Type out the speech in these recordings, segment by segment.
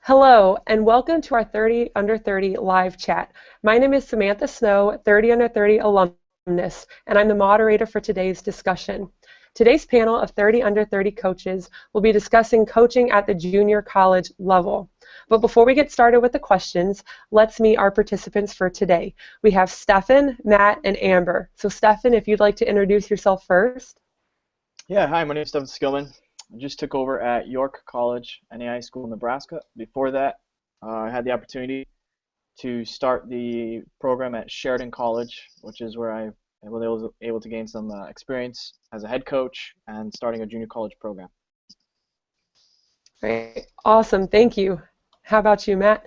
Hello, and welcome to our 30 Under 30 live chat. My name is Samantha Snow, 30 Under 30 alumnus, and I'm the moderator for today's discussion. Today's panel of 30 Under 30 coaches will be discussing coaching at the junior college level. But before we get started with the questions, let's meet our participants for today. We have Stefan, Matt, and Amber. So Stefan, if you'd like to introduce yourself first. Yeah, hi, my name is Stephen Skillman. I just took over at York College, NAI School in Nebraska. Before that, I had the opportunity to start the program at Sheridan College, which is where I was able to gain some experience as a head coach and starting a junior college program. Great. Awesome, thank you. How about you, Matt?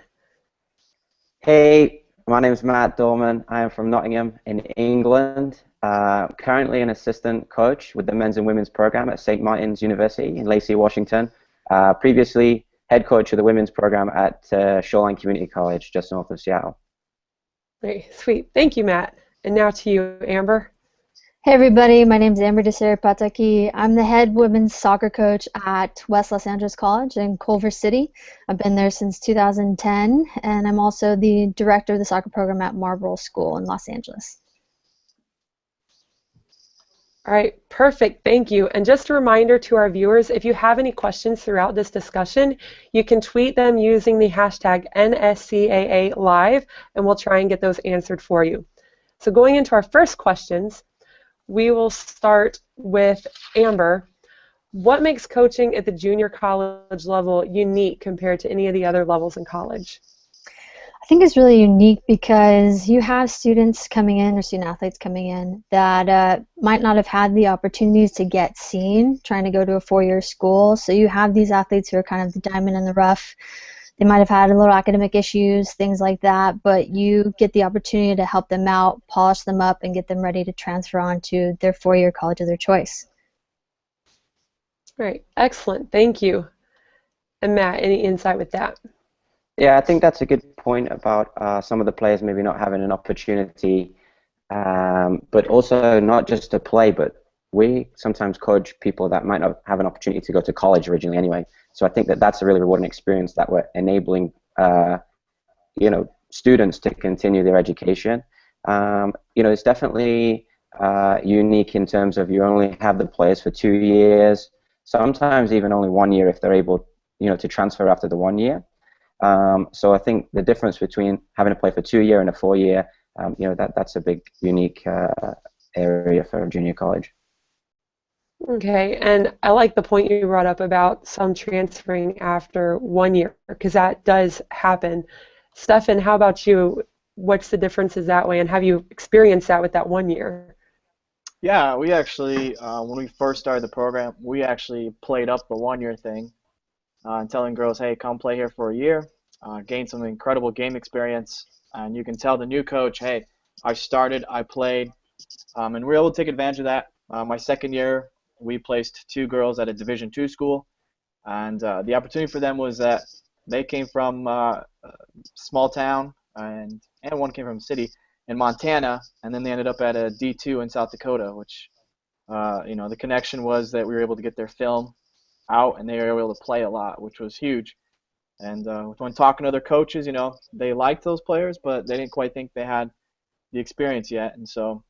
Hey, my name is Matt Dorman. I am from Nottingham in England. Currently an assistant coach with the men's and women's program at St. Martin's University in Lacey, Washington. Previously head coach of the women's program at Shoreline Community College just north of Seattle. Great, sweet. Thank you, Matt. And now to you, Amber. Hey everybody, my name is Amber Desir Pataki. I'm the head women's soccer coach at West Los Angeles College in Culver City. I've been there since 2010, and I'm also the director of the soccer program at Marlboro School in Los Angeles. All right, perfect, thank you. And just a reminder to our viewers, if you have any questions throughout this discussion, you can tweet them using the hashtag NSCAA Live, and we'll try and get those answered for you. So going into our first questions, we will start with Amber. What makes coaching at the junior college level unique compared to any of the other levels in college? I think it's really unique because you have students coming in or student athletes coming in that might not have had the opportunities to get seen trying to go to a four-year school. So you have these athletes who are kind of the diamond in the rough. They might have had a little academic issues, things like that, but you get the opportunity to help them out, polish them up, and get them ready to transfer on to their four-year college of their choice. Great, excellent, thank you. And Matt, any insight with that? Yeah, I think that's a good point about some of the players maybe not having an opportunity, but also not just to play, but we sometimes coach people that might not have an opportunity to go to college originally anyway. So I think that that's a really rewarding experience that we're enabling, students to continue their education. It's definitely unique in terms of you only have the players for 2 years, sometimes even only 1 year if they're able, to transfer after the 1 year. So I think the difference between having to play for 2 year and a 4 year, that's a big unique area for junior college. Okay, and I like the point you brought up about some transferring after 1 year, because that does happen. Stefan, how about you? What's the differences that way, and have you experienced that with that 1 year? Yeah, we actually, when we first started the program, we actually played up the 1 year thing and telling girls, hey, come play here for a year, gain some incredible game experience, and you can tell the new coach, hey, I started, I played, and we were able to take advantage of that. My second year, we placed 2 girls at a Division II school, and the opportunity for them was that they came from a small town, and one came from a city in Montana, and then they ended up at a D2 in South Dakota, which, the connection was that we were able to get their film out, and they were able to play a lot, which was huge. And when talking to other coaches, they liked those players, but they didn't quite think they had the experience yet, and so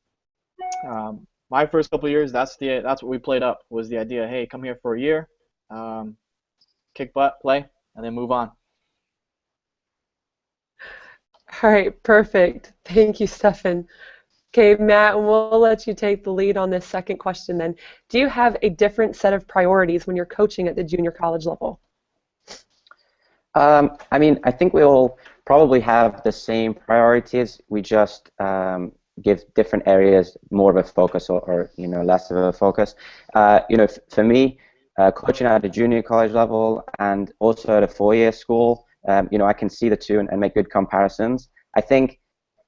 my first couple of years, that's what we played up, was the idea, hey, come here for a year, kick butt, play, and then move on. All right, perfect. Thank you, Stefan. Okay, Matt, we'll let you take the lead on this second question then. Do you have a different set of priorities when you're coaching at the junior college level? I think we all probably have the same priorities. We just give different areas more of a focus or less of a focus. For me, coaching at a junior college level and also at a four-year school, I can see the two and make good comparisons. I think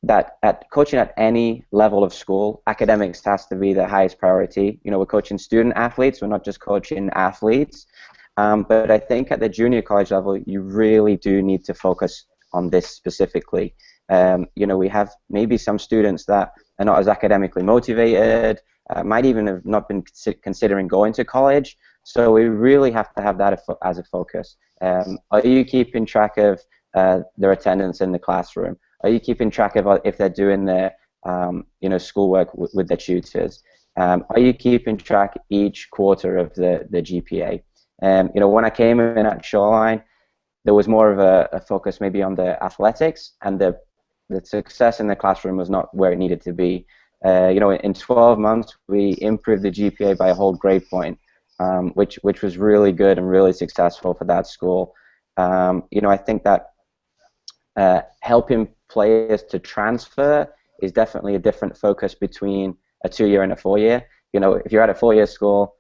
that at coaching at any level of school, academics has to be the highest priority. We're coaching student athletes, we're not just coaching athletes. But I think at the junior college level, you really do need to focus on this specifically. We have maybe some students that are not as academically motivated, might even have not been considering going to college, So we really have to have that as a focus. Are you keeping track of their attendance in the classroom? Are you keeping track of if they're doing their schoolwork with their tutors? Are you keeping track each quarter of the GPA? When I came in at Shoreline, there was more of a focus maybe on the athletics, and the success in the classroom was not where it needed to be. In 12 months, we improved the GPA by a whole grade point, which was really good and really successful for that school. I think that helping players to transfer is definitely a different focus between a 2-year and a 4-year. If you're at a 4-year school,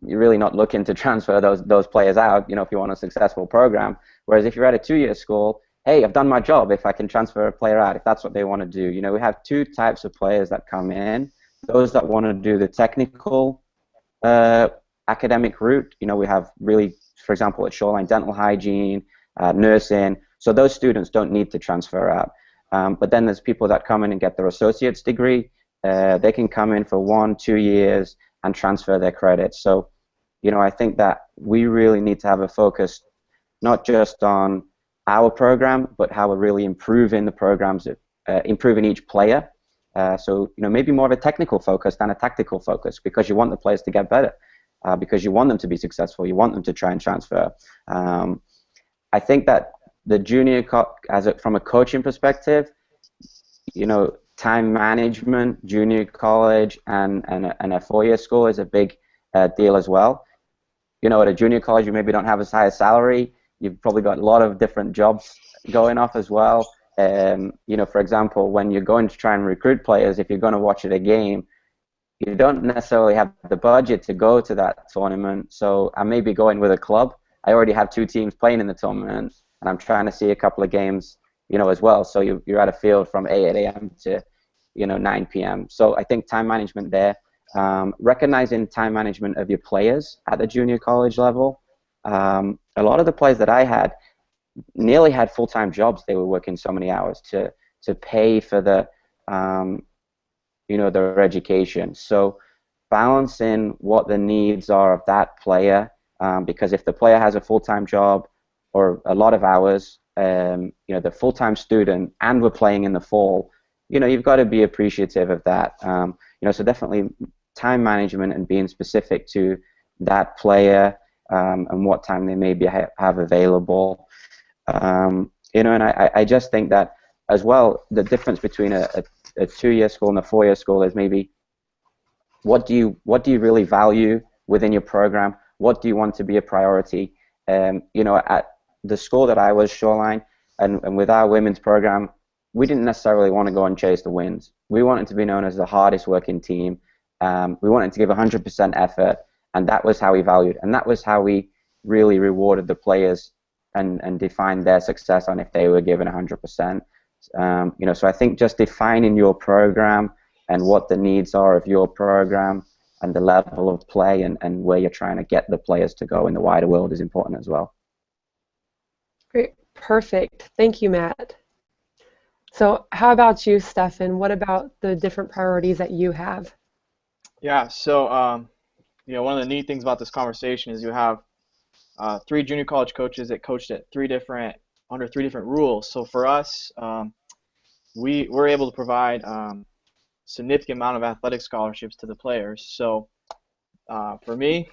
you're really not looking to transfer those players out, if you want a successful program. Whereas if you're at a 2-year school, hey, I've done my job if I can transfer a player out, if that's what they want to do. We have two types of players that come in. Those that want to do the technical academic route. We have really, for example, at Shoreline, dental hygiene, nursing. So those students don't need to transfer out. But then there's people that come in and get their associate's degree. They can come in for 1-2 years and transfer their credits. So, I think that we really need to have a focus not just on our program, but how we're really improving the programs, improving each player. So, maybe more of a technical focus than a tactical focus, because you want the players to get better, because you want them to be successful, you want them to try and transfer. I think that the junior, from a coaching perspective, time management, junior college, and a 4-year school is a big deal as well. At a junior college, you maybe don't have as high a salary. You've probably got a lot of different jobs going off as well. For example, when you're going to try and recruit players, if you're going to watch at a game, you don't necessarily have the budget to go to that tournament. So I may be going with a club. I already have 2 teams playing in the tournament, and I'm trying to see a couple of games, as well. So you're at a field from 8 a.m. to 9 p.m. So I think time management there, recognizing time management of your players at the junior college level. A lot of the players that I had nearly had full-time jobs. They were working so many hours to pay for their education. So balancing what the needs are of that player, because if the player has a full-time job or a lot of hours, the full-time student, and we're playing in the fall, you've got to be appreciative of that. So definitely time management and being specific to that player, and what time they maybe have available. And I just think that as well, the difference between a 2-year school and a 4-year school is maybe what do you really value within your program? What do you want to be a priority? At the school that I was, Shoreline, and with our women's program, we didn't necessarily want to go and chase the wins. We wanted to be known as the hardest working team. We wanted to give 100% effort, and that was how we valued, and that was how we really rewarded the players and defined their success on if they were given 100%. So I think just defining your program and what the needs are of your program and the level of play and where you're trying to get the players to go in the wider world is important as well. Great. Perfect. Thank you, Matt. So how about you, Stefan? What about the different priorities that you have? Yeah, so one of the neat things about this conversation is you have 3 junior college coaches that coached at under 3 different rules. So for us, we were able to provide significant amount of athletic scholarships to the players. So for me,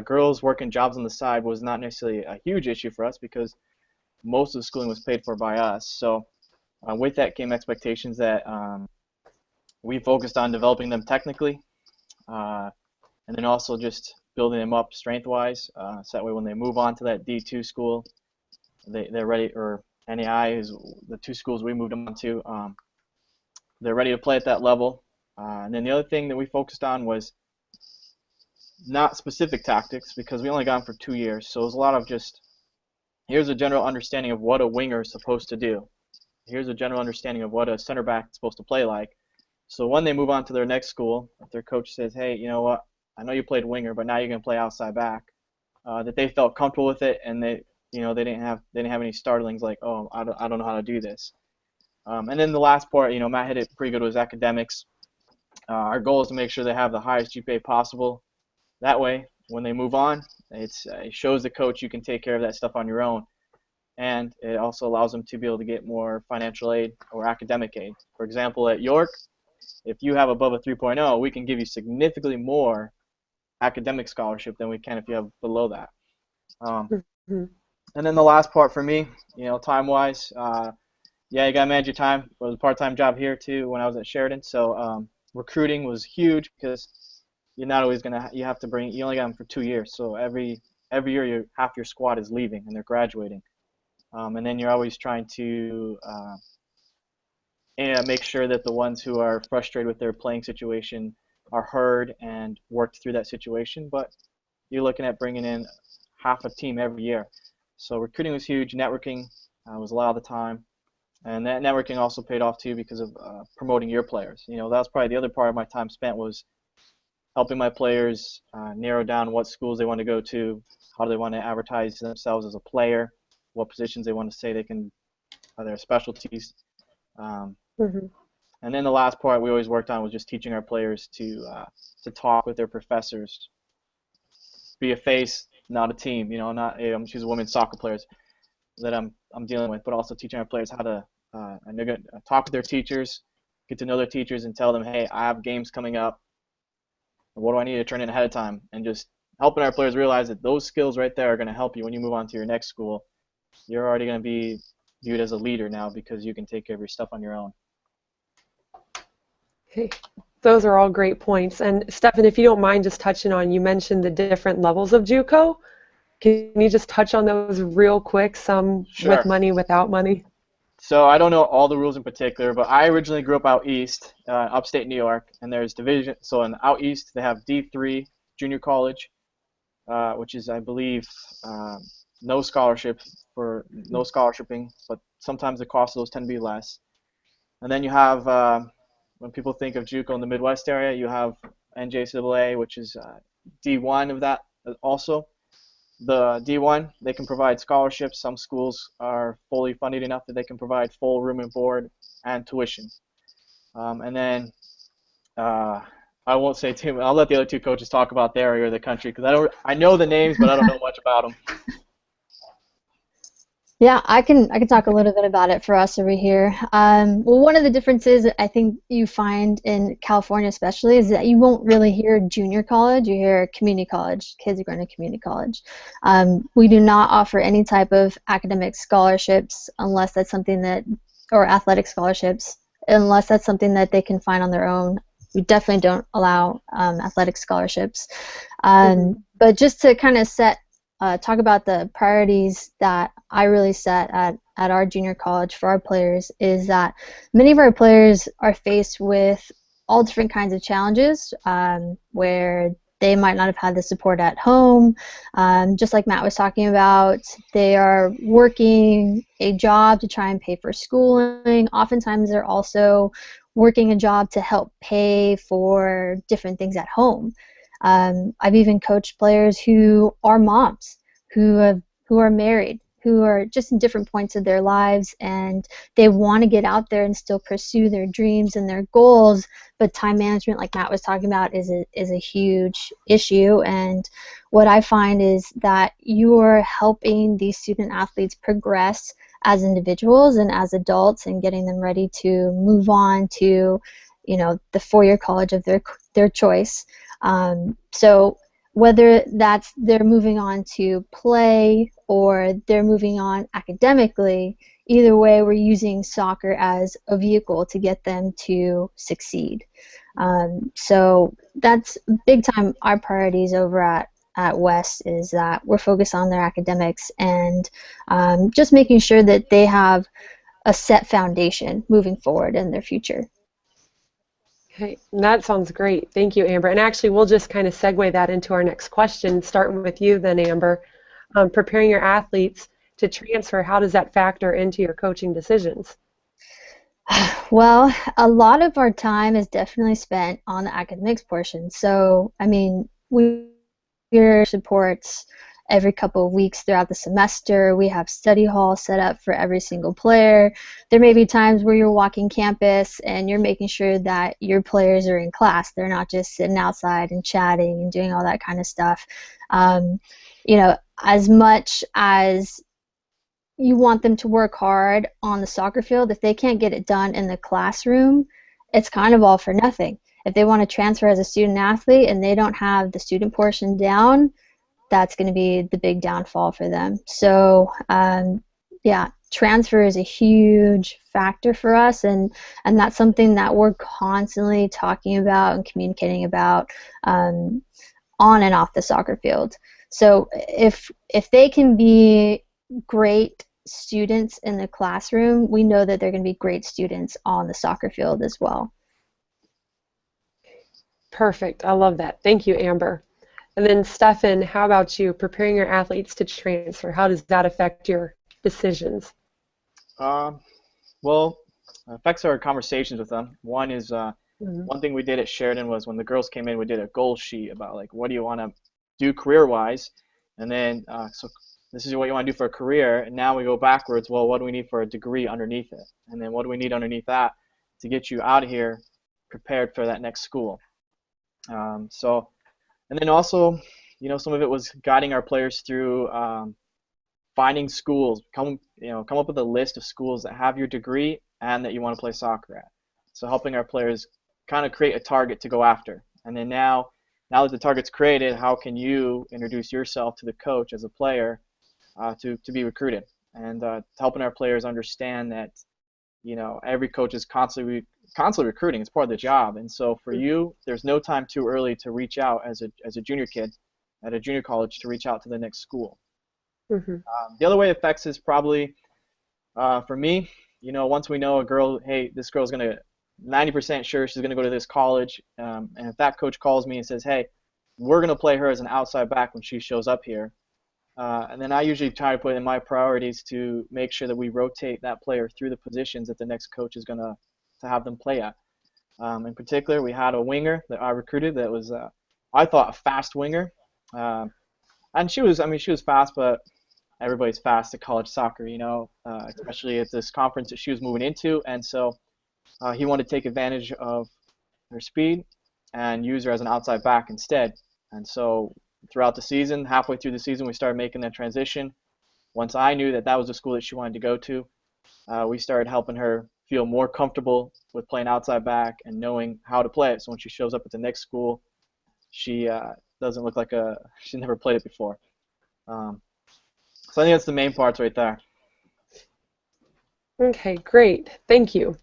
girls working jobs on the side was not necessarily a huge issue for us because most of the schooling was paid for by us. So with that came expectations that we focused on developing them technically, and then also just building them up strength-wise, so that way when they move on to that D2 school, they're ready, or NAI is the 2 schools we moved them on to, they're ready to play at that level. And then the other thing that we focused on was not specific tactics, because we only got them for 2 years. So it was a lot of just, here's a general understanding of what a winger is supposed to do. Here's a general understanding of what a center back is supposed to play like. So when they move on to their next school, if their coach says, hey, you know what, I know you played winger, but now you're going to play outside back, that they felt comfortable with it, and they didn't have any startlings like, oh, I don't know how to do this. And then the last part, Matt hit it pretty good, was academics. Our goal is to make sure they have the highest GPA possible. That way, when they move on, it shows the coach you can take care of that stuff on your own. And it also allows them to be able to get more financial aid or academic aid. For example, at York, if you have above a 3.0, we can give you significantly more academic scholarship than we can if you have below that. Mhm. And then the last part for me, time-wise, yeah, you got to manage your time. It was a part-time job here too when I was at Sheridan. So recruiting was huge because you're not always you have to you only got them for 2 years. So every year half your squad is leaving and they're graduating. And then you're always trying to make sure that the ones who are frustrated with their playing situation are heard and worked through that situation. But you're looking at bringing in half a team every year. So recruiting was huge. Networking was a lot of the time. And that networking also paid off too because of promoting your players. That was probably the other part of my time spent was helping my players narrow down what schools they want to go to, how do they want to advertise themselves as a player, what positions they want to say they can, their specialties. Mhm. And then the last part we always worked on was just teaching our players to talk with their professors, be a face, not a team. Not she's a women's soccer players that I'm dealing with, but also teaching our players how to talk with their teachers, get to know their teachers, and tell them, hey, I have games coming up. What do I need to turn in ahead of time? And just helping our players realize that those skills right there are going to help you when you move on to your next school. You're already going to be viewed as a leader now because you can take care of your stuff on your own. Okay. Those are all great points. And Stefan, if you don't mind just touching on, you mentioned the different levels of JUCO. Can you just touch on those real quick, some with Sure. money, without money? So I don't know all the rules in particular, but I originally grew up out east, upstate New York, and there's division. So in out east, they have D3 junior college, which is, I believe, no scholarshiping, but sometimes the cost of those tend to be less. And then you have, when people think of JUCO in the Midwest area, you have NJAA, which is D1 of that also. The D1, they can provide scholarships. Some schools are fully funded enough that they can provide full room and board and tuition. And then I won't say too much. I'll let the other two coaches talk about their area of the country because I know the names, but I don't know much about them. Yeah, I can talk a little bit about it for us over here. Well, one of the differences I think you find in California especially is that you won't really hear junior college. You hear community college. Kids are going to community college. We do not offer any type of academic scholarships unless that's something that, or athletic scholarships, unless that's something that they can find on their own. We definitely don't allow athletic scholarships. But just to kind of talk about the priorities that I really set at our junior college for our players is that many of our players are faced with all different kinds of challenges where they might not have had the support at home. Just like Matt was talking about, they are working a job to try and pay for schooling. Oftentimes they're also working a job to help pay for different things at home. I've even coached players who are moms, who are married, who are just in different points of their lives, and they want to get out there and still pursue their dreams and their goals. But time management, like Matt was talking about, is a huge issue. And what I find is that you are helping these student athletes progress as individuals and as adults, and getting them ready to move on to, the four-year college of their choice. So whether that's they're moving on to play or they're moving on academically, either way we're using soccer as a vehicle to get them to succeed. So that's big time our priorities over at West is that we're focused on their academics and just making sure that they have a set foundation moving forward in their future. Okay, that sounds great. Thank you, Amber. And actually, we'll just kind of segue that into our next question, starting with you then, Amber. Preparing your athletes to transfer, how does that factor into your coaching decisions? Well, a lot of our time is definitely spent on the academics portion. So, I mean, we supports every couple of weeks throughout the semester. We have study hall set up for every single player. There may be times where you're walking campus and you're making sure that your players are in class. They're not just sitting outside and chatting and doing all that kind of stuff. You know, as much as you want them to work hard on the soccer field, if they can't get it done in the classroom, it's kind of all for nothing. If they want to transfer as a student athlete and they don't have the student portion down, that's going to be the big downfall for them. So yeah, transfer is a huge factor for us, and that's something that we're constantly talking about and communicating about on and off the soccer field. So if they can be great students in the classroom, we know that they're going to be great students on the soccer field as well. Perfect. I love that. Thank you, Amber. And then, Stefan, how about you? Preparing your athletes to transfer, how does that affect your decisions? Well, it affects our conversations with them. One is one thing we did at Sheridan was when the girls came in, we did a goal sheet about like what do you want to do career-wise, and then so this is what you want to do for a career. And now we go backwards. Well, what do we need for a degree underneath it? And then what do we need underneath that to get you out of here prepared for that next school? And then also, you know, some of it was guiding our players through finding schools. Come up with a list of schools that have your degree and that you want to play soccer at. So helping our players kind of create a target to go after. And then now that the target's created, how can you introduce yourself to the coach as a player to be recruited? And helping our players understand that, you know, every coach is constantly recruiting. It's part of the job. And so for you, there's no time too early to reach out as a junior kid at a junior college to reach out to the next school. The other way it affects is probably for me, you know, once we know a girl, hey, this girl's going to 90% sure she's going to go to this college, and if that coach calls me and says, hey, we're going to play her as an outside back when she shows up here, and then I usually try to put in my priorities to make sure that we rotate that player through the positions that the next coach is going to have them play at. In particular, we had a winger that I recruited that was, I thought, a fast winger, and she was fast, but everybody's fast at college soccer, you know, especially at this conference that she was moving into, and so he wanted to take advantage of her speed and use her as an outside back instead. And so throughout the season, halfway through the season, we started making that transition. Once I knew that was the school that she wanted to go to, we started helping her feel more comfortable with playing outside back and knowing how to play it. So when she shows up at the next school, she doesn't look like she's never played it before. So I think that's the main parts right there. Okay, great. Thank you.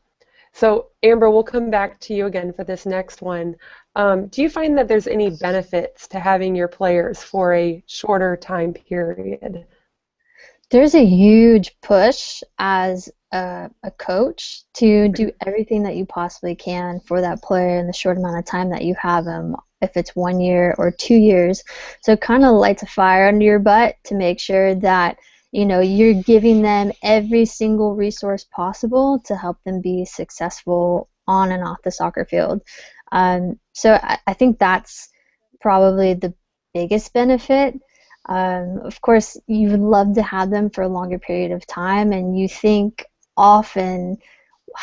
So, Amber, we'll come back to you again for this next one. Do you find that there's any benefits to having your players for a shorter time period? There's a huge push as a coach to do everything that you possibly can for that player in the short amount of time that you have them, if it's 1 year or 2 years. So it kind of lights a fire under your butt to make sure that, you know, you're giving them every single resource possible to help them be successful on and off the soccer field. So I think that's probably the biggest benefit. Of course, you would love to have them for a longer period of time, and you think often,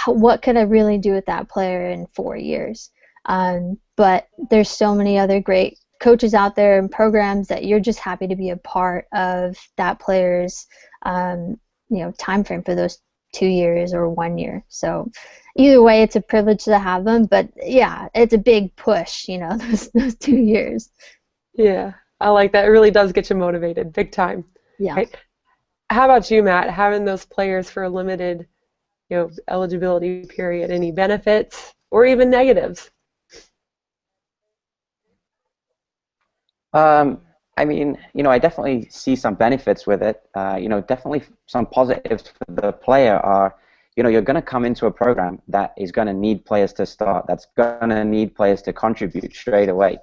what could I really do with that player in 4 years? But there's so many other great coaches out there and programs that you're just happy to be a part of that player's time frame for those 2 years or 1 year. So either way, it's a privilege to have them, but yeah, it's a big push, you know, those 2 years. Yeah, I like that. It really does get you motivated, big time. Yeah. Right? How about you, Matt? Having those players for a limited, eligibility period, any benefits or even negatives? I mean, I definitely see some benefits with it. Definitely some positives for the player are, you're going to come into a program that is going to need players to start, that's going to need players to contribute straight away.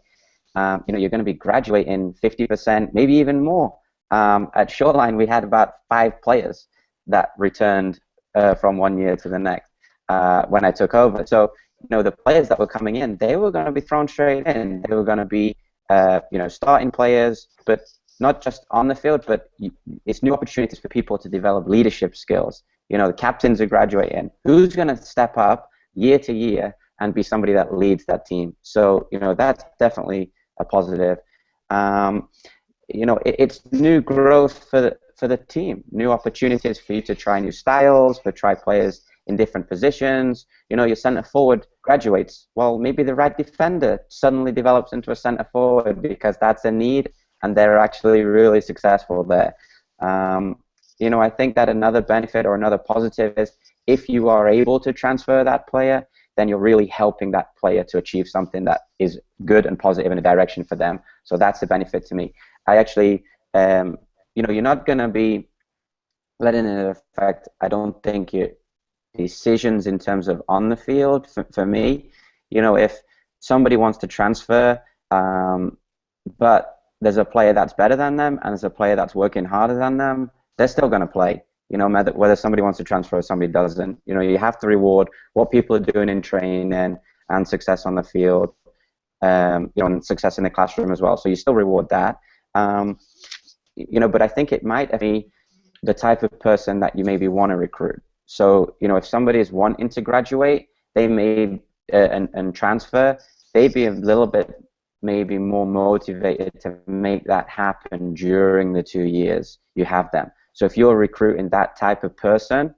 You're going to be graduating 50%, maybe even more. At Shoreline, we had about 5 players that returned from 1 year to the next when I took over. So, the players that were coming in, they were going to be thrown straight in. They were going to be starting players, but not just on the field, but it's new opportunities for people to develop leadership skills. You know, the captains are graduating. Who's going to step up year to year and be somebody that leads that team? So, you know, that's definitely a positive. You know, it's new growth for the team, new opportunities for you to try new styles, for try players in different positions. You know, your center forward graduates. Well, maybe the right defender suddenly develops into a center forward because that's a need, and they're actually really successful there. You know, I think that another benefit or another positive is if you are able to transfer that player, then you're really helping that player to achieve something that is good and positive in a direction for them. So that's a benefit to me. I actually, you know, you're not going to be letting it affect, I don't think, your decisions in terms of on the field. For me, you know, if somebody wants to transfer, but there's a player that's better than them and there's a player that's working harder than them, they're still going to play. You know, whether somebody wants to transfer or somebody doesn't. You know, you have to reward what people are doing in training and success on the field. You know, and success in the classroom as well. So you still reward that. You know, but I think it might be the type of person that you maybe want to recruit. So, you know, if somebody is wanting to graduate, they may and transfer, they'd be a little bit maybe more motivated to make that happen during the 2 years you have them. So if you're recruiting that type of person,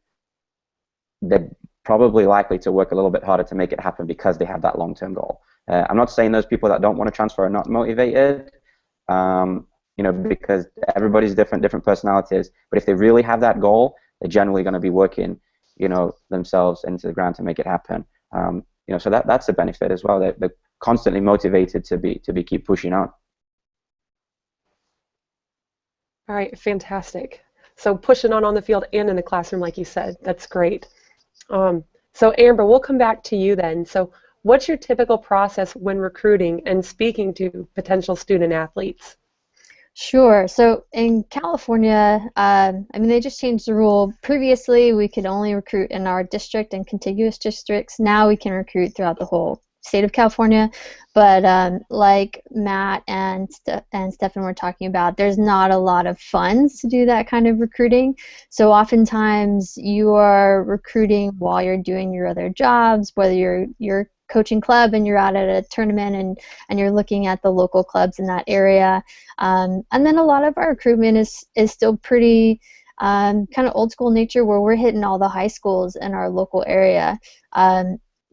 they're probably likely to work a little bit harder to make it happen because they have that long-term goal. I'm not saying those people that don't want to transfer are not motivated, you know, because everybody's different personalities. But if they really have that goal, they're generally going to be working, you know, themselves into the ground to make it happen. You know, so that's a benefit as well. They're constantly motivated to keep pushing on. All right, fantastic. So pushing on the field and in the classroom, like you said, that's great. So Amber, we'll come back to you then. So what's your typical process when recruiting and speaking to potential student athletes? Sure. So in California, I mean, they just changed the rule. Previously, we could only recruit in our district and contiguous districts. Now we can recruit throughout the whole state of California. But like Matt and Stefan were talking about, there's not a lot of funds to do that kind of recruiting. So oftentimes you are recruiting while you're doing your other jobs, whether you're coaching club and you're out at a tournament and you're looking at the local clubs in that area. And then a lot of our recruitment is still pretty kind of old school nature, where we're hitting all the high schools in our local area.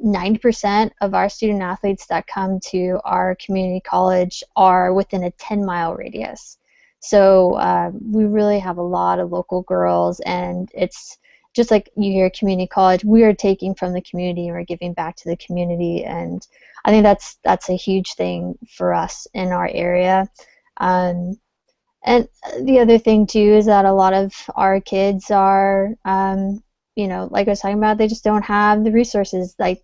90% of our student athletes that come to our community college are within a 10-mile radius. So we really have a lot of local girls, and it's just like you hear community college, we are taking from the community and we're giving back to the community, and I think that's a huge thing for us in our area. And the other thing too is that a lot of our kids are, you know, like I was talking about, they just don't have the resources like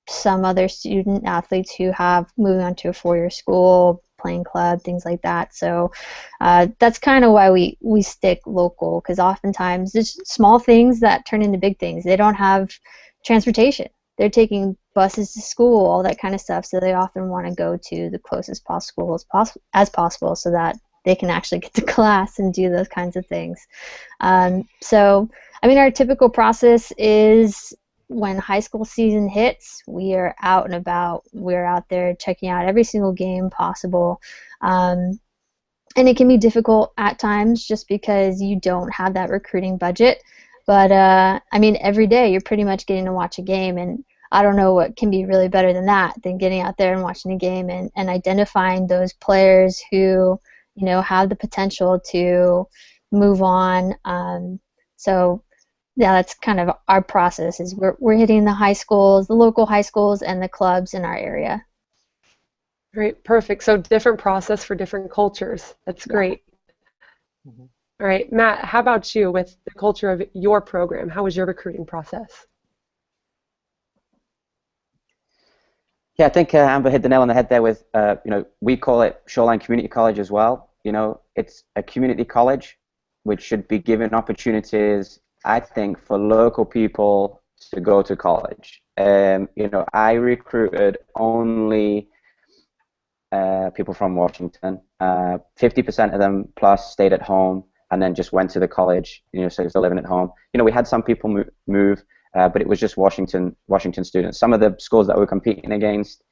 some other student athletes who have moved on to a four-year school, playing club, things like that. So that's kind of why we stick local, because oftentimes there's small things that turn into big things. They don't have transportation. They're taking buses to school, all that kind of stuff, so they often want to go to the closest possible as possible so that they can actually get to class and do those kinds of things. So, I mean, our typical process is when high school season hits, we are out and about. We're out there checking out every single game possible. And it can be difficult at times just because you don't have that recruiting budget. But, I mean, every day you're pretty much getting to watch a game, and I don't know what can be really better than that, than getting out there and watching a game and identifying those players who, you know, have the potential to move on. So yeah, that's kind of our process, is we're hitting the high schools, the local high schools, and the clubs in our area. Great, perfect. So different process for different cultures. That's great. Mhm. All right, Matt, how about you with the culture of your program? How was your recruiting process? Yeah, I think Amber hit the nail on the head there with, you know, we call it Shoreline Community College as well. You know, it's a community college which should be given opportunities, I think, for local people to go to college. You know, I recruited only people from Washington. 50% of them plus stayed at home and then just went to the college, so they're living at home. We had some people move, but it was just Washington students. Some of the schools that we were competing against,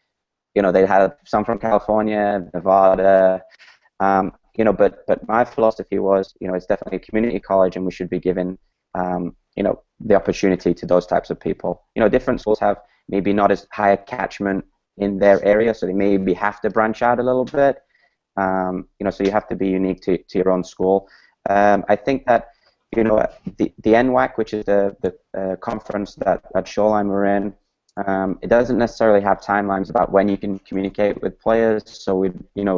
they had some from California, Nevada, but my philosophy was, it's definitely a community college, and we should be giving, the opportunity to those types of people. Different schools have maybe not as high a catchment in their area, so they maybe have to branch out a little bit. So you have to be unique to your own school. I think that, the NWAC, which is the conference that Shoreline were in, it doesn't necessarily have timelines about when you can communicate with players, so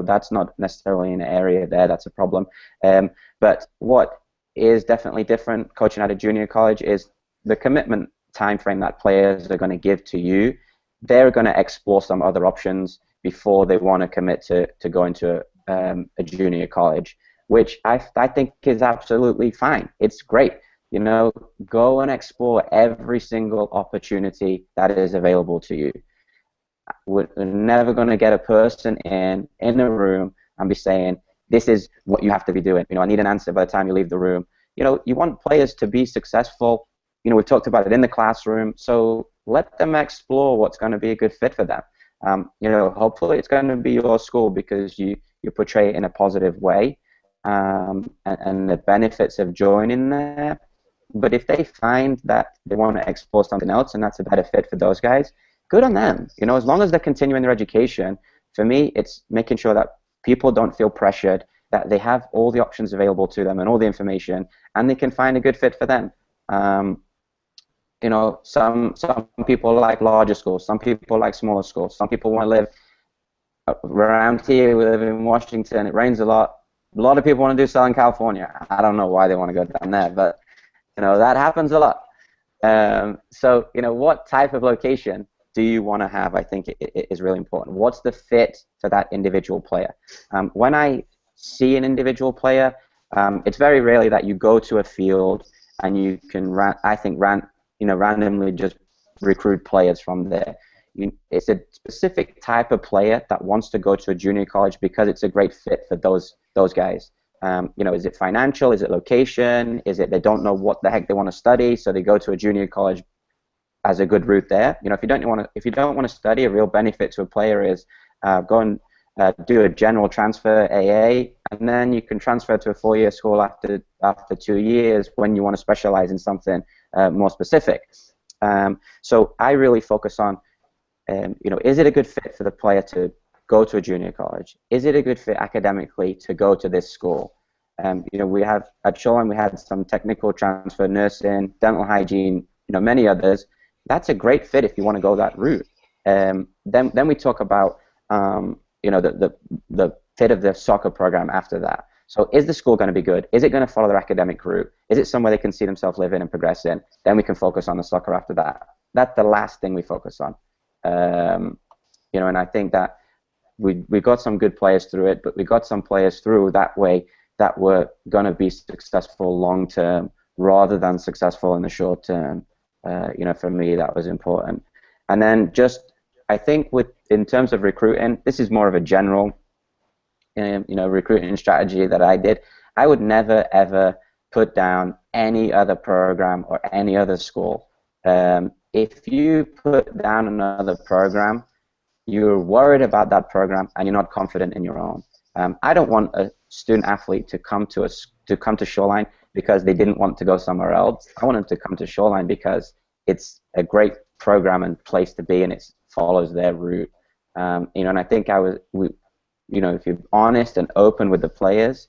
that's not necessarily an area there that's a problem. But what is definitely different coaching at a junior college is the commitment time frame that players are going to give to you. They're going to explore some other options before they want to commit to going to a junior college, which I think is absolutely fine. It's great. Go and explore every single opportunity that is available to you. We're never going to get a person in a room and be saying, this is what you have to be doing. I need an answer by the time you leave the room. You want players to be successful. We've talked about it in the classroom, so let them explore what's going to be a good fit for them. Hopefully it's going to be your school because you portray it in a positive way, and the benefits of joining there. But if they find that they want to explore something else and that's a better fit for those guys, good on them. As long as they're continuing their education, for me, it's making sure that people don't feel pressured, that they have all the options available to them and all the information, and they can find a good fit for them. Some people like larger schools, some people like smaller schools, some people want to live around here. We live in Washington, it rains a lot. A lot of people want to do Southern California. I don't know why they want to go down there, but that happens a lot. So what type of location do you want to have? I think it is really important. What's the fit for that individual player? When I see an individual player, it's very rarely that you go to a field and you can randomly just recruit players from there. It's a specific type of player that wants to go to a junior college because it's a great fit for those guys. Is it financial? Is it location? Is it they don't know what the heck they want to study, so they go to a junior college as a good route there? If you don't want to study, a real benefit to a player is go and do a general transfer AA, and then you can transfer to a 4-year school after 2 years when you want to specialize in something more specific. So I really focus on, is it a good fit for the player to go to a junior college? Is it a good fit academically to go to this school? We have at Shoreline, we had some technical transfer, nursing, dental hygiene, many others. That's a great fit if you want to go that route. Then we talk about the fit of the soccer program after that. So is the school going to be good? Is it going to follow their academic route? Is it somewhere they can see themselves living and progress in? Then we can focus on the soccer after that. That's the last thing we focus on. And I think that we got some good players through it, but we got some players through that way that were going to be successful long term rather than successful in the short term. For me, that was important. And then I think in terms of recruiting, this is more of a general, recruiting strategy that I did. I would never ever put down any other program or any other school. If you put down another program, you're worried about that program and you're not confident in your own. I don't want a student athlete to come to Shoreline because they didn't want to go somewhere else. I want them to come to Shoreline because it's a great program and place to be, and it follows their route. And I think if you're honest and open with the players,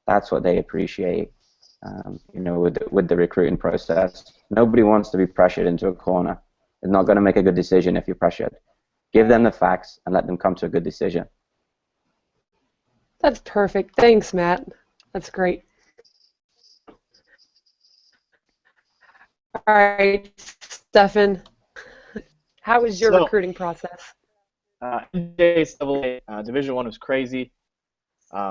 that's what they appreciate. With the recruiting process, nobody wants to be pressured into a corner. They're not going to make a good decision if you're pressured. Give them the facts and let them come to a good decision. That's perfect. Thanks, Matt. That's great. All right, Stefan, how was your recruiting process? NCAA Division I was crazy.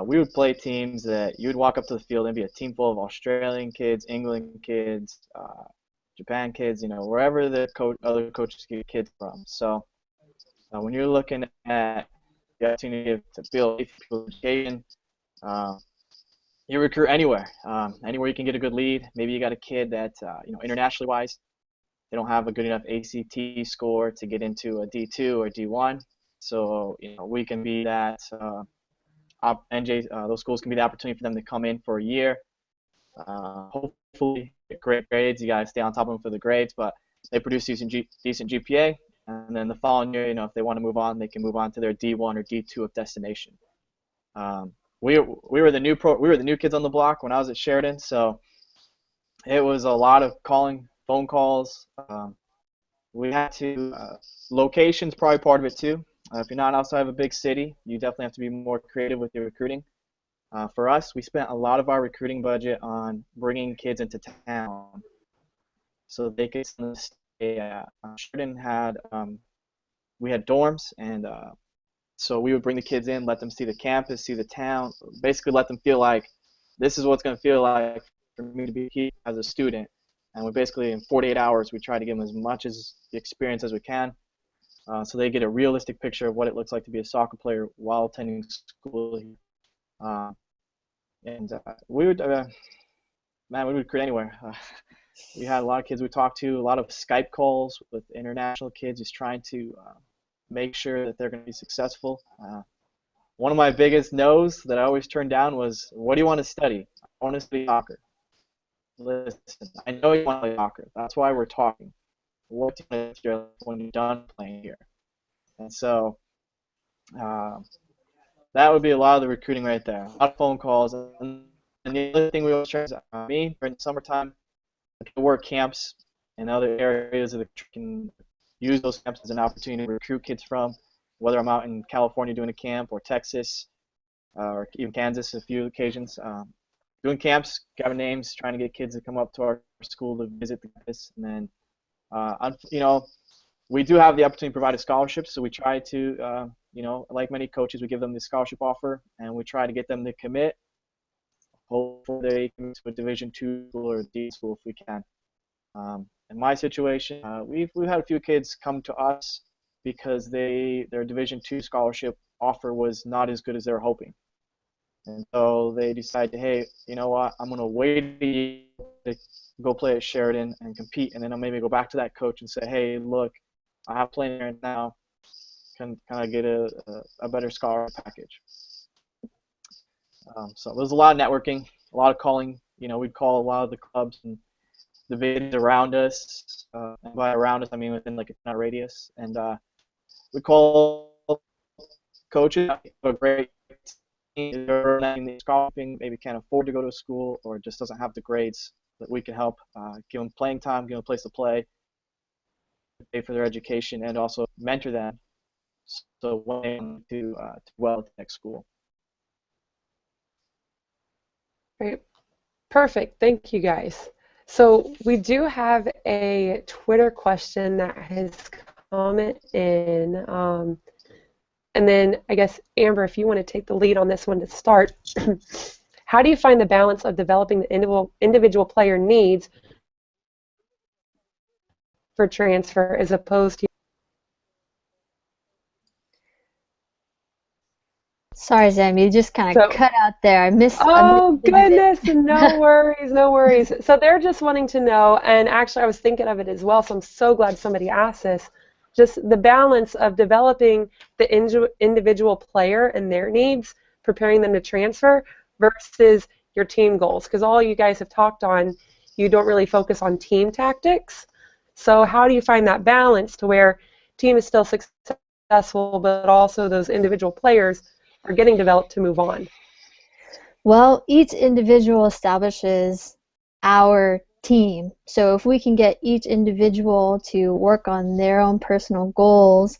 We would play teams that you would walk up to the field and be a team full of Australian kids, England kids, Japan kids, wherever the other coaches get kids from. So when you're looking at the opportunity to build people's education. You recruit anywhere, anywhere you can get a good lead. Maybe you got a kid that, internationally wise, they don't have a good enough ACT score to get into a D2 or D1. So, we can be that, those schools can be the opportunity for them to come in for a year. Hopefully get great grades. You got to stay on top of them for the grades, but they produce decent GPA. And then the following year, if they want to move on, they can move on to their D1 or D2 of destination. We were the new kids on the block when I was at Sheridan, so it was a lot of calling, phone calls. We had to location's probably part of it too. If you're not outside of a big city, you definitely have to be more creative with your recruiting. For us, we spent a lot of our recruiting budget on bringing kids into town, so they could stay. Sheridan had we had dorms, and so we would bring the kids in, let them see the campus, see the town, basically let them feel like this is what's going to feel like for me to be here as a student. And we basically, in 48 hours, we try to give them as much experience as we can, so they get a realistic picture of what it looks like to be a soccer player while attending school. And we would, we would recruit anywhere. We had a lot of kids we talked to, a lot of Skype calls with international kids, just trying to make sure that they're going to be successful. One of my biggest no's that I always turned down was, what do you want to study? I want to study soccer. Listen, I know you want to play soccer. That's why we're talking. What do you want to do when you're done playing here? And so that would be a lot of the recruiting right there. A lot of phone calls. And the other thing we always try is, me, during the summertime, I work camps in other areas of the country, can use those camps as an opportunity to recruit kids from, whether I'm out in California doing a camp, or Texas, or even Kansas a few occasions. Doing camps, gathering names, trying to get kids to come up to our school to visit the campus. And then, we do have the opportunity to provide a scholarship, so we try to, like many coaches, we give them the scholarship offer, and we try to get them to commit. Hopefully they commit to a Division II school or a D school if we can. In my situation, we've had a few kids come to us because their Division II scholarship offer was not as good as they were hoping. And so they decided, hey, you know what, I'm going to wait a year to go play at Sheridan and compete, and then I'll maybe go back to that coach and say, hey, look, I have playing right now. Can I get a better scholarship package? So there's a lot of networking, a lot of calling. We'd call a lot of the clubs and divisions around us. And by around us, I mean within like a 10-mile radius. And we call coaches, a great team, the scholarship, maybe can't afford to go to a school or just doesn't have the grades that we can help, give them playing time, give them a place to play, pay for their education, and also mentor them so when they want to well at the next school. Great. Perfect. Thank you, guys. So we do have a Twitter question that has come in. And then I guess, Amber, if you want to take the lead on this one to start, how do you find the balance of developing the individual player needs for transfer as opposed to... Sorry, Sam, you just kind of cut out there. I missed. Oh, goodness, no worries, no worries. So they're just wanting to know, and actually I was thinking of it as well, so I'm so glad somebody asked this, just the balance of developing the individual player and their needs, preparing them to transfer, versus your team goals. Because all you guys have talked on, you don't really focus on team tactics. So how do you find that balance to where team is still successful, but also those individual players are getting developed to move on? Well, each individual establishes our team. So if we can get each individual to work on their own personal goals,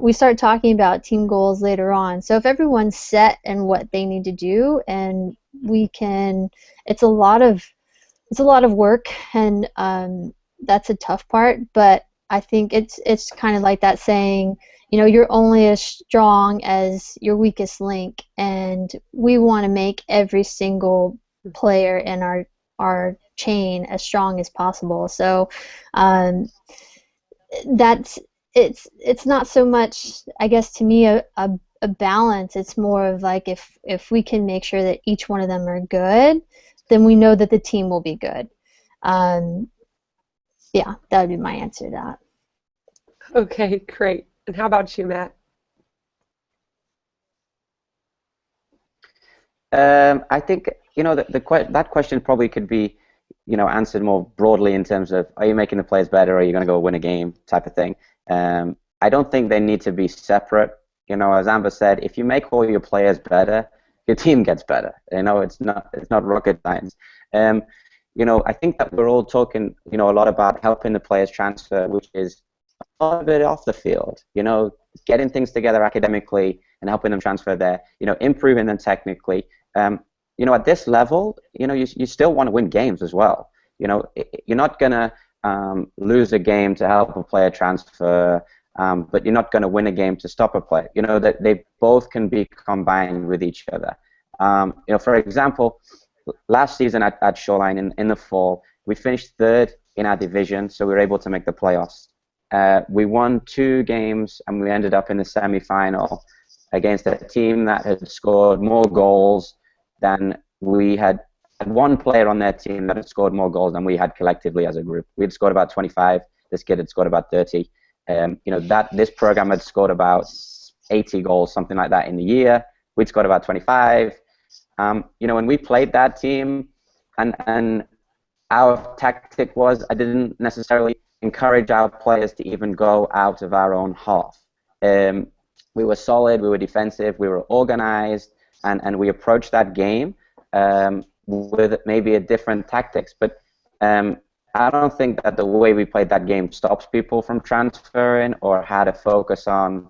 we start talking about team goals later on. So if everyone's set in what they need to do, and we can, it's a lot of work, and that's a tough part. But I think it's kind of like that saying, you're only as strong as your weakest link, and we want to make every single player in our chain as strong as possible. So it's not so much, I guess, to me, a a balance. It's more of like if we can make sure that each one of them are good, then we know that the team will be good. Um, yeah, that would be my answer to that. Okay, great. And how about you, Matt? I think that question probably could be answered more broadly in terms of, are you making the players better, or are you going to go win a game type of thing. I don't think they need to be separate. As Amber said, if you make all your players better, your team gets better. It's not rocket science. I think that we're all talking a lot about helping the players transfer, which is a lot of it off the field. Getting things together academically and helping them transfer there. Improving them technically. At this level, you still want to win games as well. You're not gonna lose a game to help a player transfer, but you're not going to win a game to stop a player. That they both can be combined with each other. For example, last season at Shoreline in the fall, we finished third in our division, so we were able to make the playoffs. We won 2 games, and we ended up in the semi-final against a team that had scored more goals than we had. One player on their team that had scored more goals than we had collectively as a group. We had scored about 25. This kid had scored about 30. That this program had scored about 80 goals, something like that, in the year. We'd scored about 25. When we played that team, and our tactic was, I didn't necessarily encourage our players to even go out of our own half. We were solid, we were defensive, we were organized, and we approached that game with maybe a different tactics. But I don't think that the way we played that game stops people from transferring, or had a focus on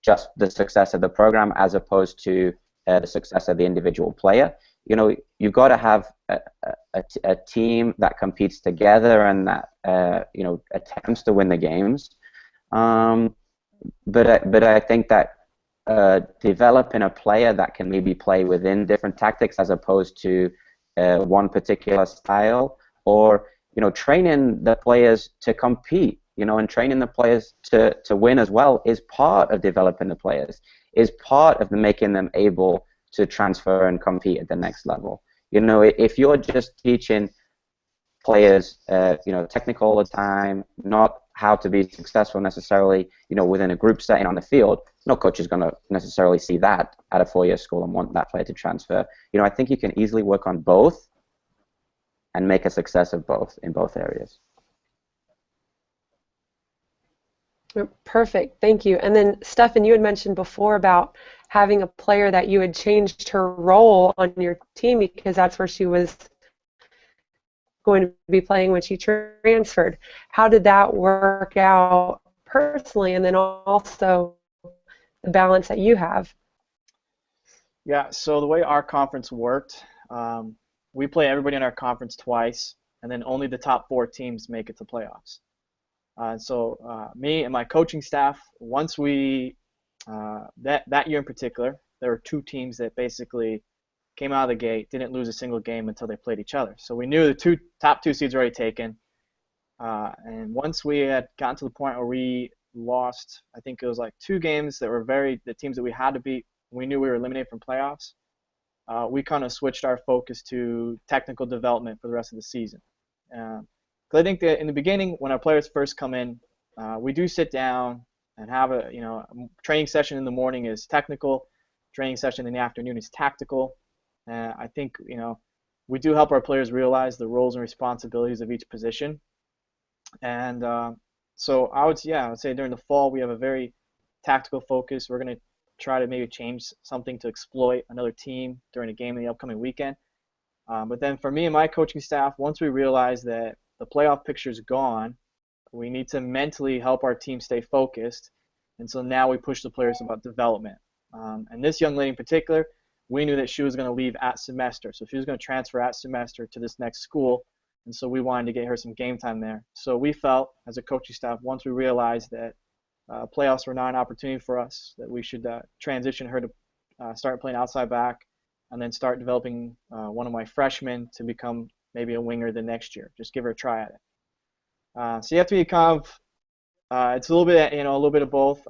just the success of the program as opposed to the success of the individual player. You've got to have a team that competes together and that attempts to win the games. But I think that developing a player that can maybe play within different tactics as opposed to one particular style, or training the players to compete, and training the players to win as well, is part of developing the players, is part of making them able to transfer and compete at the next level. If you're just teaching players, technical all the time, not how to be successful necessarily, within a group setting on the field, no coach is going to necessarily see that at a 4-year school and want that player to transfer. I think you can easily work on both and make a success of both in both areas. Perfect, thank you. And then, Stefan, you had mentioned before about having a player that you had changed her role on your team because that's where she was going to be playing when she transferred. How did that work out personally, and then also the balance that you have? Yeah, so the way our conference worked, we play everybody in our conference twice, and then only the top 4 teams make it to playoffs. So me and my coaching staff, once we, that year in particular, there were 2 teams that basically came out of the gate, didn't lose a single game until they played each other. So we knew the top 2 seeds were already taken. And once we had gotten to the point where we lost, I think it was like 2 games that were the teams that we had to beat, we knew we were eliminated from playoffs, we kind of switched our focus to technical development for the rest of the season. Because I think that in the beginning, when our players first come in, we do sit down and have a training session in the morning is technical, training session in the afternoon is tactical. I think we do help our players realize the roles and responsibilities of each position. And so I would say during the fall we have a very tactical focus. We're going to try to maybe change something to exploit another team during a game in the upcoming weekend. But then for me and my coaching staff, once we realize that the playoff picture is gone, we need to mentally help our team stay focused. And so now we push the players about development. And this young lady in particular, we knew that she was going to leave at semester. So she was going to transfer at semester to this next school. And so we wanted to get her some game time there. So we felt, as a coaching staff, once we realized that playoffs were not an opportunity for us, that we should transition her to start playing outside back, and then start developing one of my freshmen to become maybe a winger the next year. Just give her a try at it. So you have to be kind of, it's a little bit, a little bit of both.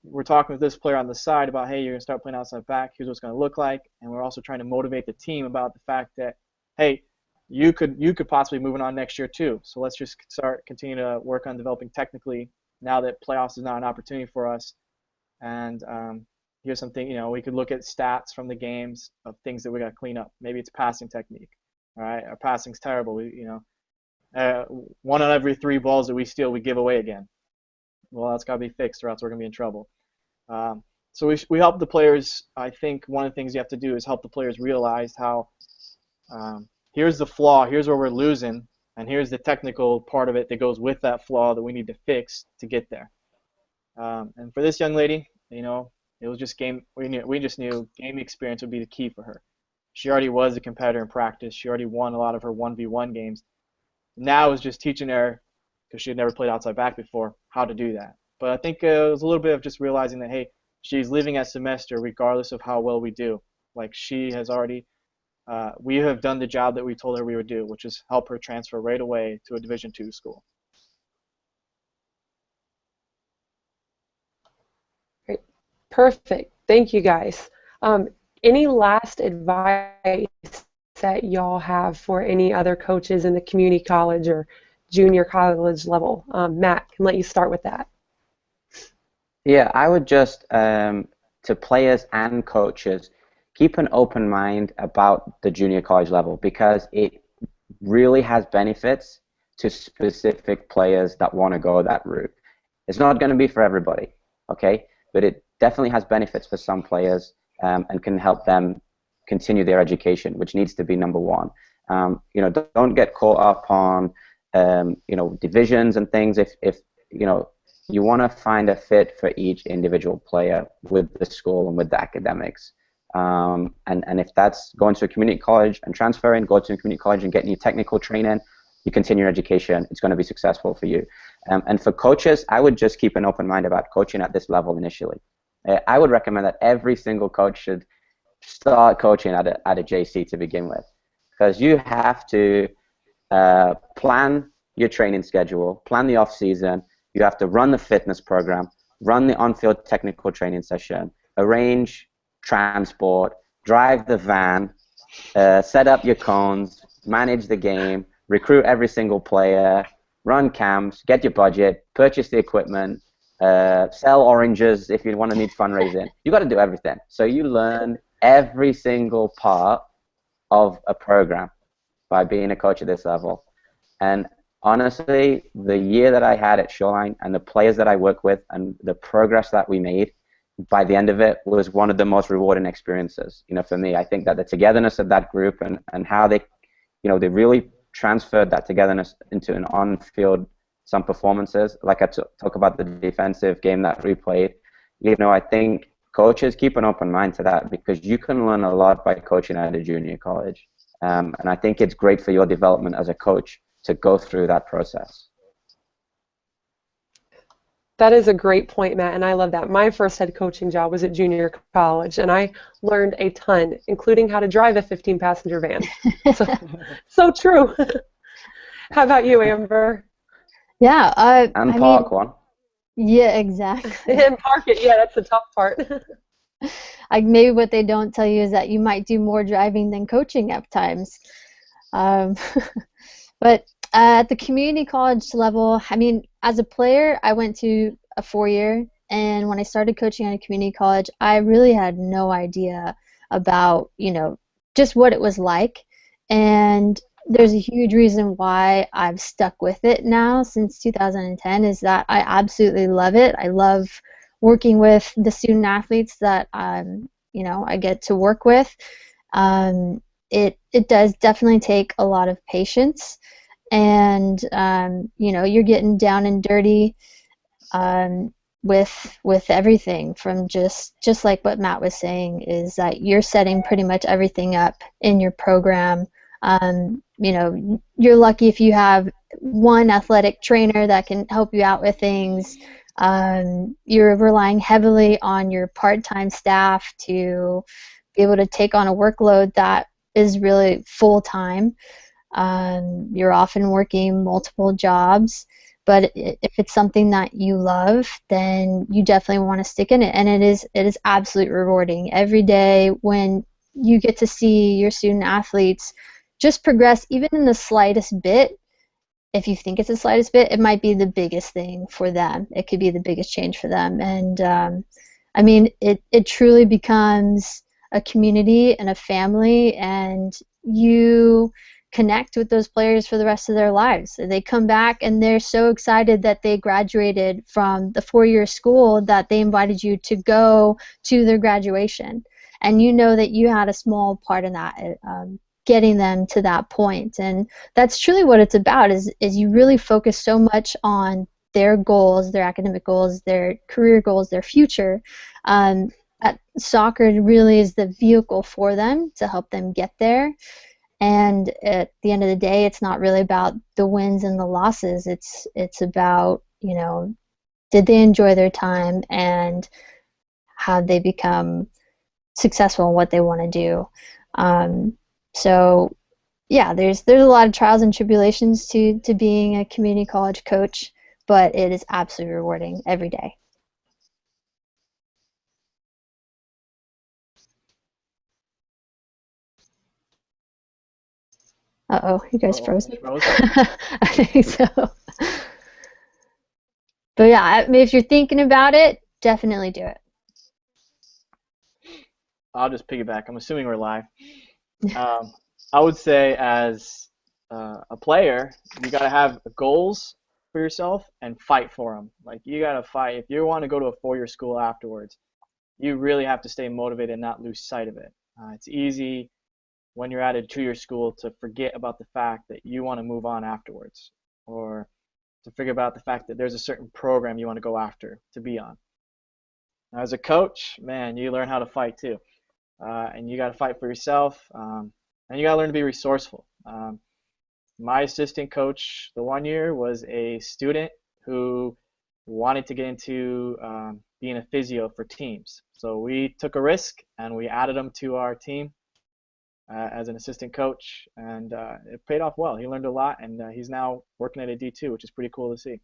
we're talking with this player on the side about, hey, you're gonna start playing outside back. Here's what it's gonna look like, and we're also trying to motivate the team about the fact that, hey, you could possibly move on next year too. So let's just continue to work on developing technically now that playoffs is not an opportunity for us. And here's something, we could look at stats from the games of things that we got to clean up. Maybe it's passing technique. All right, our passing's terrible. One out of every 3 balls that we steal, we give away again. Well, that's got to be fixed, or else we're gonna be in trouble. So we help the players. I think one of the things you have to do is help the players realize how here's the flaw, here's where we're losing, and here's the technical part of it that goes with that flaw that we need to fix to get there. And for this young lady, it was just game. We just knew game experience would be the key for her. She already was a competitor in practice. She already won a lot of her 1v1 games. Now it was just teaching her, because she had never played outside back before, how to do that. But I think it was a little bit of just realizing that, hey, she's leaving at semester regardless of how well we do. Like, she has already, we have done the job that we told her we would do, which is help her transfer right away to a Division II school. Great. Perfect. Thank you, guys. Any last advice that y'all have for any other coaches in the community college or junior college level? Matt, can let you start with that. Yeah, I would just, to players and coaches, keep an open mind about the junior college level, because it really has benefits to specific players that want to go that route. It's not going to be for everybody, okay? But it definitely has benefits for some players, and can help them continue their education, which needs to be number one. Don't get caught up on divisions and things. If you want to find a fit for each individual player with the school and with the academics. And if that's going to a community college and transferring, go to a community college and getting your technical training, you continue your education, it's going to be successful for you. And for coaches, I would just keep an open mind about coaching at this level initially. I would recommend that every single coach should start coaching at a JC to begin with, because you have to plan your training schedule, plan the off season. You have to run the fitness program, run the on-field technical training session, arrange transport, drive the van, set up your cones, manage the game, recruit every single player, run camps, get your budget, purchase the equipment, sell oranges if you want to need fundraising. You got to do everything. So you learn every single part of a program by being a coach at this level. And honestly, the year that I had at Shoreline and the players that I worked with and the progress that we made, by the end of it was one of the most rewarding experiences, for me. I think that the togetherness of that group and how they really transferred that togetherness into an on-field, some performances. Like I talk about the defensive game that we played. I think coaches keep an open mind to that, because you can learn a lot by coaching at a junior college. And I think it's great for your development as a coach to go through that process. That is a great point, Matt, and I love that. My first head coaching job was at junior college, and I learned a ton, including how to drive a 15-passenger van. So true. How about you, Amber? Yeah. And park one. Yeah, exactly. And park it, yeah, that's the tough part. Like, maybe what they don't tell you is that you might do more driving than coaching at times. But at the community college level, as a player, I went to a 4-year, and when I started coaching at a community college, I really had no idea about, just what it was like. And there's a huge reason why I've stuck with it now since 2010 is that I absolutely love it. I love working with the student athletes that I get to work with. It does definitely take a lot of patience, and you're getting down and dirty with everything, from just like what Matt was saying, is that you're setting pretty much everything up in your program. You're lucky if you have one athletic trainer that can help you out with things. You're relying heavily on your part-time staff to be able to take on a workload that is really full-time. You're often working multiple jobs. But if it's something that you love, then you definitely want to stick in it. And it is absolutely rewarding every day when you get to see your student athletes just progress even in the slightest bit. If you think it's the slightest bit, it might be the biggest thing for them. It could be the biggest change for them. And I mean, it truly becomes a community and a family, and you connect with those players for the rest of their lives. They come back and they're so excited that they graduated from the 4-year school that they invited you to go to their graduation. And you know that you had a small part in that, getting them to that point. And that's truly what it's about, is you really focus so much on their goals, their academic goals, their career goals, their future. Um, that soccer really is the vehicle for them to help them get there. And at the end of the day, it's not really about the wins and the losses. It's about, did they enjoy their time and how they become successful in what they want to do. So yeah, there's a lot of trials and tribulations to being a community college coach, but it is absolutely rewarding every day. Uh-oh, you guys Uh-oh, frozen? it's frozen. I think so. But yeah, I mean, if you're thinking about it, definitely do it. I'll just piggyback. I'm assuming we're live. Um, I would say as a player, you got to have goals for yourself and fight for them. Like you got to fight. If you want to go to a 4-year school afterwards, you really have to stay motivated and not lose sight of it. It's easy when you're at a 2-year school to forget about the fact that you want to move on afterwards, or to forget about the fact that there's a certain program you want to go after to be on. Now, as a coach, man, you learn how to fight too. And you got to fight for yourself, and you got to learn to be resourceful. My assistant coach the one year was a student who wanted to get into being a physio for teams. So we took a risk and we added him to our team as an assistant coach, and it paid off well. He learned a lot, and he's now working at a D2, which is pretty cool to see.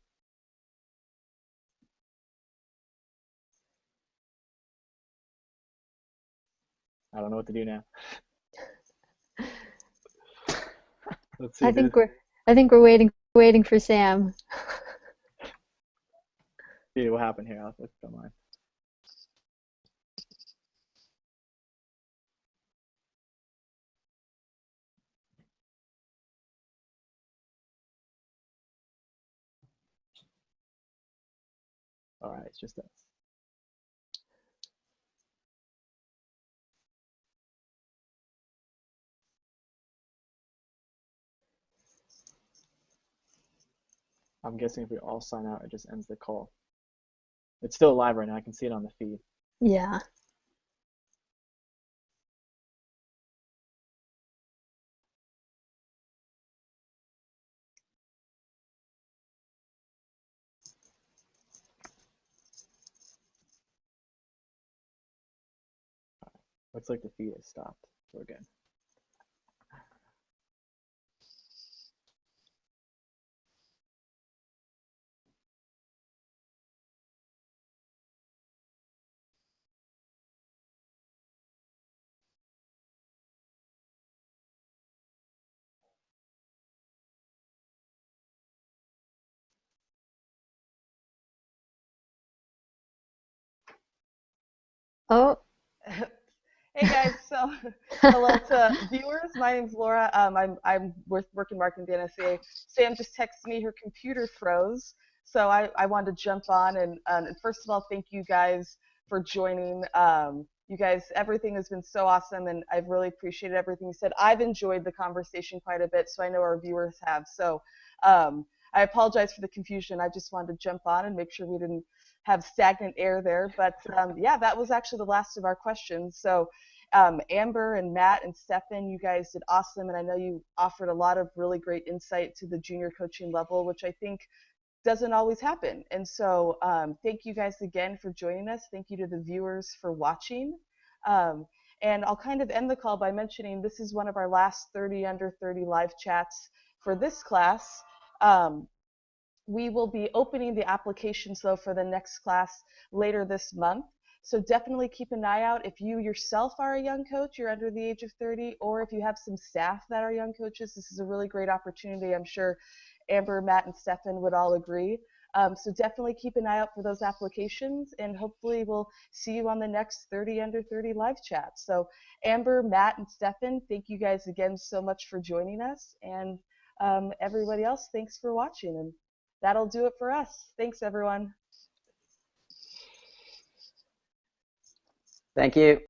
I don't know what to do now. Let's see. I think we're waiting for Sam. See what happened here. I'll look online. All right, it's just us. I'm guessing if we all sign out, it just ends the call. It's still live right now. I can see it on the feed. Yeah. Looks like the feed has stopped. So again. Oh. Hey guys, so hello to viewers. My name's Laura. I'm working marketing at the NSA. Sam just texted me her computer froze, so I wanted to jump on and first of all, thank you guys for joining. You guys, everything has been so awesome, and I've really appreciated everything you said. I've enjoyed the conversation quite a bit, so I know our viewers have. So I apologize for the confusion. I just wanted to jump on and make sure we didn't have stagnant air there. But yeah, that was actually the last of our questions. So Amber and Matt and Stefan, you guys did awesome, and I know you offered a lot of really great insight to the junior coaching level, which I think doesn't always happen. And so thank you guys again for joining us. Thank you to the viewers for watching. And I'll kind of end the call by mentioning this is one of our last 30 under 30 live chats for this class. We will be opening the applications though for the next class later this month. So definitely keep an eye out. If you yourself are a young coach, you're under the age of 30, or if you have some staff that are young coaches, this is a really great opportunity. I'm sure Amber, Matt, and Stefan would all agree. So definitely keep an eye out for those applications, and hopefully we'll see you on the next 30 Under 30 live chat. So Amber, Matt, and Stefan, thank you guys again so much for joining us, and everybody else, thanks for watching, and that'll do it for us. Thanks, everyone. Thank you.